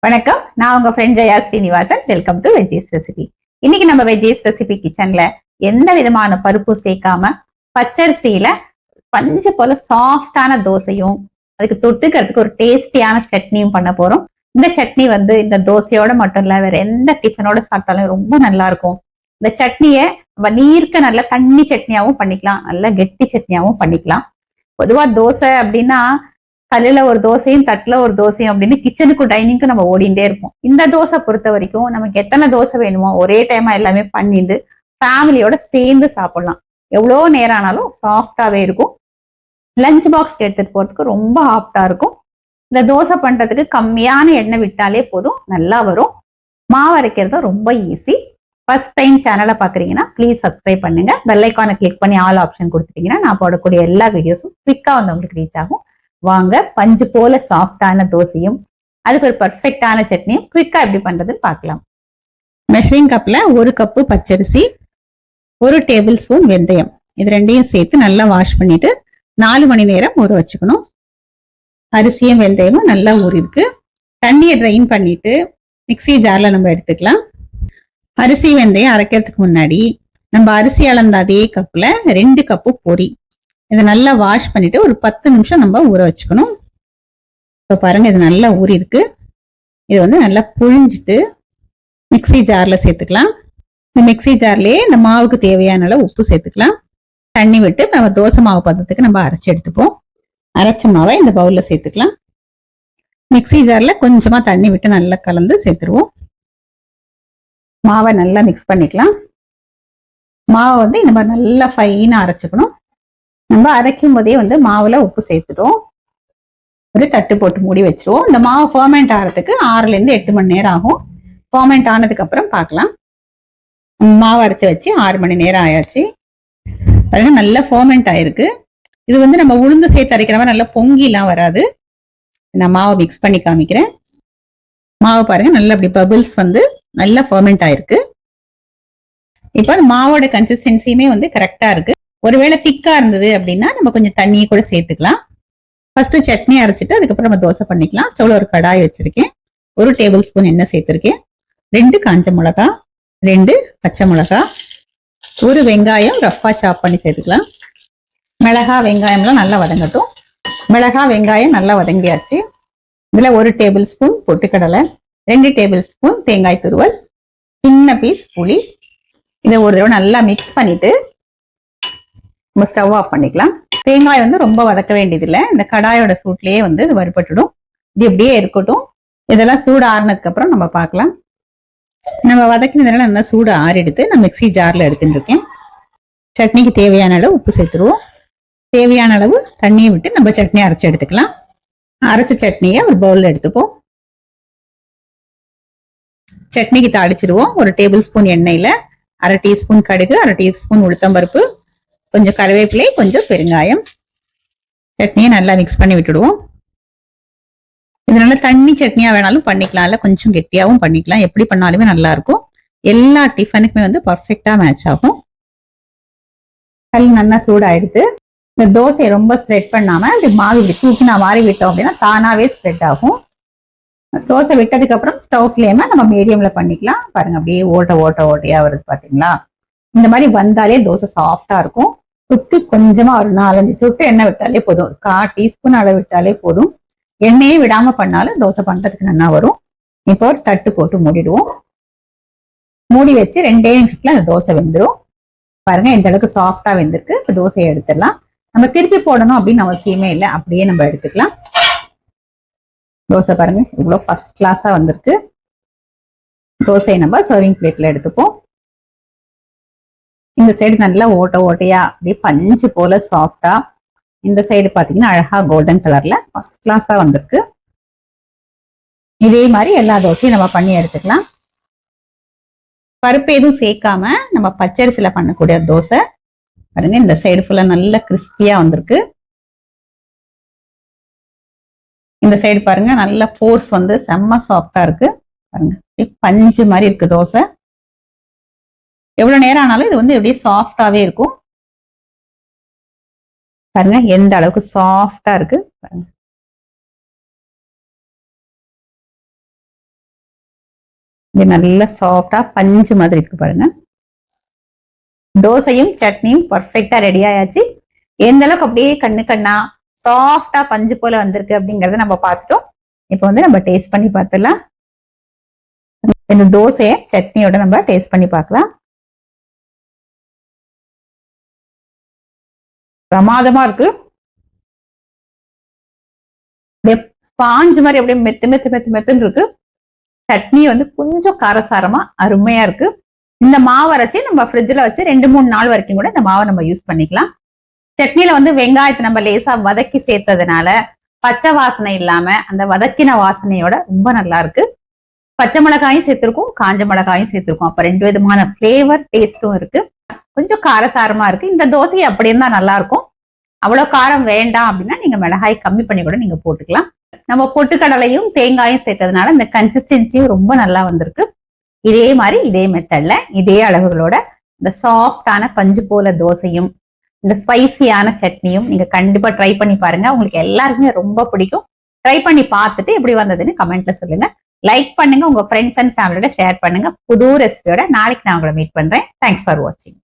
வணக்கம், நான் உங்க friend Jaya Srinivasan. Welcome to veggies recipe. இன்னைக்கு நம்ம வெஜ்ஜீஸ் ரெசிபி கிச்சன்ல எந்த விதமான பருப்பு சேர்க்காம பச்சரிசியில பஞ்சு போல சாஃப்டான தோசையும் அதுக்கு தொட்டுக்கிறதுக்கு ஒரு டேஸ்டியான சட்னியும் பண்ண போறோம். இந்த சட்னி இந்த தோசையோட மட்டும் இல்ல, வேற எந்த டிஃபனோட சாப்பிட்டாலும் ரொம்ப நல்லா இருக்கும். இந்த சட்னியை நீர்க்க நல்ல தண்ணி சட்னியாவும் பண்ணிக்கலாம், நல்ல கெட்டி சட்னியாவும் பண்ணிக்கலாம். பொதுவா தோசை அப்படின்னா கல்லுல ஒரு தோசையும் தட்டுல ஒரு தோசையும் அப்படின்னு கிச்சனுக்கும் டைனிங்க்கும் நம்ம ஓடிண்டே இருப்போம். இந்த தோசை பொறுத்த வரைக்கும் நமக்கு எத்தனை தோசை வேணுமோ ஒரே டைமா எல்லாமே பண்ணிட்டு ஃபேமிலியோட சேர்ந்து சாப்பிடலாம். எவ்வளோ நேரம் ஆனாலும் சாஃப்டாவே இருக்கும். லஞ்ச் பாக்ஸ்க்கு எடுத்துட்டு போறதுக்கு ரொம்ப ஆப்டா இருக்கும். இந்த தோசை பண்றதுக்கு கம்மியான எண்ணெய் விட்டாலே போதும், நல்லா வரும். மாவு அரைக்கிறதும் ரொம்ப ஈஸி. ஃபர்ஸ்ட் டைம் சேனலை பாக்குறீங்கன்னா ப்ளீஸ் சப்ஸ்கிரைப் பண்ணுங்க. பெல் ஐக்கானை கிளிக் பண்ணி ஆல் ஆப்ஷன் கொடுத்துட்டீங்கன்னா நான் போடக்கூடிய எல்லா வீடியோஸும் குவிக்கா உங்களுக்கு ரீச் ஆகும். வாங்க, பஞ்சு போல சாஃப்டான தோசையும் அதுக்கு ஒரு பர்ஃபெக்டான சட்னியும் குவிக்கா எப்படி பண்றதுன்னு பார்க்கலாம். மெஷரிங் கப்ல 1 கப்பு பச்சரிசி, 1 டேபிள் ஸ்பூன் வெந்தயம், இது ரெண்டையும் சேர்த்து நல்லா வாஷ் பண்ணிட்டு 4 மணி நேரம் ஊற வச்சுக்கணும். அரிசியும் வெந்தயமும் நல்லா ஊறிருக்கு. தண்ணியை ட்ரைன் பண்ணிட்டு மிக்சி ஜார்ல நம்ம எடுத்துக்கலாம். அரிசி வெந்தயம் அரைக்கிறதுக்கு முன்னாடி நம்ம அரிசி அளந்த அதே கப்ல 2 கப்பு பொரி, இதை நல்லா வாஷ் பண்ணிட்டு ஒரு 10 நிமிஷம் நம்ம ஊற வச்சுக்கணும். இப்போ பாருங்க, இது நல்லா ஊறி இருக்கு. இது நல்லா புழிஞ்சிட்டு மிக்சி ஜார்ல சேர்த்துக்கலாம். இந்த மிக்சி ஜார்லயே இந்த மாவுக்கு தேவையான அளவு உப்பு சேர்த்துக்கலாம். தண்ணி விட்டு நம்ம தோசை மாவு பதத்துக்கு நம்ம அரைச்சி எடுத்துப்போம். அரைச்ச மாவை இந்த பவுல்ல சேர்த்துக்கலாம். மிக்சி ஜார்ல கொஞ்சமா தண்ணி விட்டு நல்லா கலந்து சேர்த்துருவோம். மாவை நல்லா மிக்ஸ் பண்ணிக்கலாம். மாவை இந்த மாதிரி நல்லா ஃபைனா அரைச்சுக்கணும். நம்ம அரைக்கும் போதே மாவுல உப்பு சேர்த்துட்டோம். ஒரு தட்டு போட்டு மூடி வச்சிருவோம். இந்த மாவு ஃபர்மெண்ட் ஆகிறதுக்கு 6 to 8 மணி நேரம் ஆகும். ஃபர்மெண்ட் ஆனதுக்கு அப்புறம் பார்க்கலாம். மாவு அரைச்சி வச்சு 6 மணி நேரம் ஆயாச்சு. பாருங்க, நல்லா ஃபர்மெண்ட் ஆயிருக்கு. இது நம்ம உளுந்து சேர்த்து அரைக்கிற மாதிரி நல்லா பொங்கிலாம் வராது. நான் மாவை மிக்ஸ் பண்ணி காமிக்கிறேன். மாவு பாருங்க, நல்லா அப்படி பபிள்ஸ் நல்லா ஃபர்மெண்ட் ஆயிருக்கு. இப்போ அந்த மாவோட கன்சிஸ்டன்சியுமே கரெக்டா இருக்கு. ஒருவேளை திக்கா இருந்தது அப்படின்னா நம்ம கொஞ்சம் தண்ணியை கூட சேர்த்துக்கலாம். ஃபர்ஸ்ட் சட்னி அரைச்சிட்டு அதுக்கப்புறம் நம்ம தோசை பண்ணிக்கலாம். ஸ்டவ்ல ஒரு கடாய் வச்சிருக்கேன். 1 டேபிள் ஸ்பூன் எண்ணெய் சேர்த்திருக்கேன். 2 காஞ்ச மிளகா, 2 பச்சை மிளகா, 1 வெங்காயம் ரஃபா சாப் பண்ணி சேர்த்துக்கலாம். மிளகா வெங்காயம்லாம் நல்லா வதங்கட்டும். மிளகா வெங்காயம் நல்லா வதங்கியாச்சு. இதுல 1 டேபிள் ஸ்பூன் பொட்டுக்கடலை, 2 டேபிள் ஸ்பூன் தேங்காய் துருவல், சின்ன பீஸ் புளி. இதை ஒரு தடவை நல்லா மிக்ஸ் பண்ணிட்டு நம்ம ஸ்டவ் ஆஃப் பண்ணிக்கலாம். தேங்காய் ரொம்ப வதக்க வேண்டியது இல்லை. இந்த கடாயோட சூட்லயே இது வறுபட்டுடும். இது எப்படியே இருக்கட்டும். இதெல்லாம் சூடு ஆறுனதுக்கு அப்புறம் நம்ம பார்க்கலாம். நம்ம வதக்கினதுனால நல்லா சூடு ஆறிடுத்து. நான் மிக்சி ஜார்ல எடுத்துட்டு இருக்கேன். சட்னிக்கு தேவையான அளவு உப்பு சேர்த்துருவோம். தேவையான அளவு தண்ணியை விட்டு நம்ம சட்னி அரைச்சு எடுத்துக்கலாம். அரைச்ச சட்னியை ஒரு பவுல்ல எடுத்துப்போம். சட்னிக்கு தாளிச்சிடுவோம். 1 டேபிள் ஸ்பூன் எண்ணெயில 1/2 டீஸ்பூன் கடுகு, 1/2 டீஸ்பூன் உளுத்தம்பருப்பு, கொஞ்சம் கருவேப்பிலை, கொஞ்சம் பெருங்காயம். சட்னியை நல்லா மிக்ஸ் பண்ணி விட்டுடுவோம். இதனால தண்ணி சட்னியா வேணாலும் பண்ணிக்கலாம், இல்ல கொஞ்சம் கெட்டியாவும் பண்ணிக்கலாம். எப்படி பண்ணாலுமே நல்லா இருக்கும். எல்லா டிஃபனுக்குமே பர்ஃபெக்டா மேட்ச் ஆகும். கல் நல்லா சூடாயிடுது. இந்த தோசையை ரொம்ப ஸ்ப்ரெட் பண்ணாம அப்படி மாவு இப்படி தூக்கினா மாறி விட்டோம் அப்படின்னா தானாவே ஸ்ப்ரெட் ஆகும். தோசை விட்டதுக்கு அப்புறம் ஸ்டவ் ஃப்ளேமை நம்ம மீடியம்ல பண்ணிக்கலாம். பாருங்க, அப்படியே ஓட்டையா வருது பாத்தீங்களா? இந்த மாதிரி வந்தாலே தோசை சாஃப்டா இருக்கும். சுத்தி கொஞ்சமா ஒரு 4-5 சொட்டு எண்ணெய் விட்டாலே போதும். 1/4 டீஸ்பூன் அளவு விட்டாலே போதும். எண்ணெயே விடாம பண்ணாலும் தோசை பண்றதுக்கு நல்லா வரும். இப்போ ஒரு தட்டு போட்டு மூடிடுவோம். மூடி வச்சு 2 நிமிஷத்துல அந்த தோசை வெந்துடும். பாருங்க, இந்த அளவுக்கு சாஃப்டா வெந்திருக்கு. இப்போ தோசையை எடுத்துடலாம். நம்ம திருப்பி போடணும் அப்படின்னு அவசியமே இல்லை, அப்படியே நம்ம எடுத்துக்கலாம். தோசை பாருங்க, இவ்வளவு ஃபர்ஸ்ட் கிளாஸா வந்திருக்கு. தோசையை நம்ம சர்விங் பிளேட்ல எடுத்துப்போம். இந்த சைடு நல்லா ஓட்டையா அப்படியே பஞ்சு போல சாஃப்டா, இந்த சைடு பாத்தீங்கன்னா அழகா கோல்டன் கலர்ல ஃபர்ஸ்ட் கிளாஸா வந்திருக்கு. இதே மாதிரி எல்லா தோசையும் நம்ம பண்ணி எடுத்துக்கலாம். பருப்பு எதுவும் சேர்க்காம நம்ம பச்சரிசியில பண்ணக்கூடிய தோசை பாருங்க, இந்த சைடு ஃபுல்லா நல்லா கிறிஸ்பியா வந்திருக்கு. இந்த சைடு பாருங்க, நல்ல ஃபோர்ஸ் செம்ம சாஃப்டா இருக்கு. பாருங்க, பஞ்சு மாதிரி இருக்கு தோசை. எவ்வளவு நேரம் ஆனாலும் இது எப்படியே சாஃப்டாவே இருக்கும். பாருங்க எந்த அளவுக்கு சாஃப்டா இருக்கு பாருங்க. இது நல்ல சாஃப்டா பஞ்சு மாதிரி இருக்கு பாருங்க. தோசையும் சட்னியும் பர்ஃபெக்டா ரெடி ஆயாச்சு. எந்த அளவுக்கு அப்படியே கண்ணு கண்ணா சாஃப்டா பஞ்சு போல வந்திருக்கு அப்படிங்கறத நம்ம பார்த்துட்டோம். இப்போ வந்து நம்ம டேஸ்ட் பண்ணி பார்த்துடலாம். இந்த தோசைய சட்னியோட நம்ம டேஸ்ட் பண்ணி பார்க்கலாம். பிரமாதமா இருக்கு. ஸ்பாஞ்சு மாதிரி அப்படியே மெத்து மெத்து மெத்து மெத்துன்னு இருக்கு. சட்னி வந்து கொஞ்சம் காரசாரமா அருமையா இருக்கு. இந்த மாவு அரைச்சி நம்ம ஃப்ரிட்ஜ்ல வச்சு 2-3 நாள் வரைக்கும் கூட இந்த மாவை நம்ம யூஸ் பண்ணிக்கலாம். சட்னில வந்து வெங்காயத்தை நம்ம லேசா வதக்கி சேர்த்ததுனால பச்சை வாசனை இல்லாம அந்த வதக்கின வாசனையோட ரொம்ப நல்லா இருக்கு. பச்சை மிளகாயும் சேர்த்திருக்கும், காஞ்ச மிளகாயும் சேர்த்திருக்கும். அப்ப 2 விதமான பிளேவர் டேஸ்டும் இருக்கு. கொஞ்சம் காரசாரமா இருக்கு. இந்த தோசை அப்படி இருந்தா நல்லா இருக்கும். அவ்வளவு காரம் வேண்டாம் அப்படின்னா நீங்க மிளகாய் கம்மி பண்ணி கூட நீங்க போட்டுக்கலாம். நம்ம பொட்டுக்கடலையும் தேங்காயும் சேர்த்ததுனால இந்த கன்சிஸ்டன்சியும் ரொம்ப நல்லா வந்திருக்கு. இதே மாதிரி இதே மெத்தட்ல இதே அளவுகளோட இந்த சாஃப்டான பஞ்சு போல தோசையும் இந்த ஸ்பைசியான சட்னியும் நீங்க கண்டிப்பா ட்ரை பண்ணி பாருங்க. உங்களுக்கு எல்லாருக்குமே ரொம்ப பிடிக்கும். ட்ரை பண்ணி பார்த்துட்டு எப்படி வந்ததுன்னு கமெண்ட்ல சொல்லுங்க. லைக் பண்ணுங்க, உங்க ஃப்ரெண்ட்ஸ் அண்ட் ஃபேமிலியோட ஷேர் பண்ணுங்க. புது ரெசிபியோட நாளைக்கு நான் உங்களை மீட் பண்றேன். தேங்க்ஸ் ஃபார் வாட்சிங்.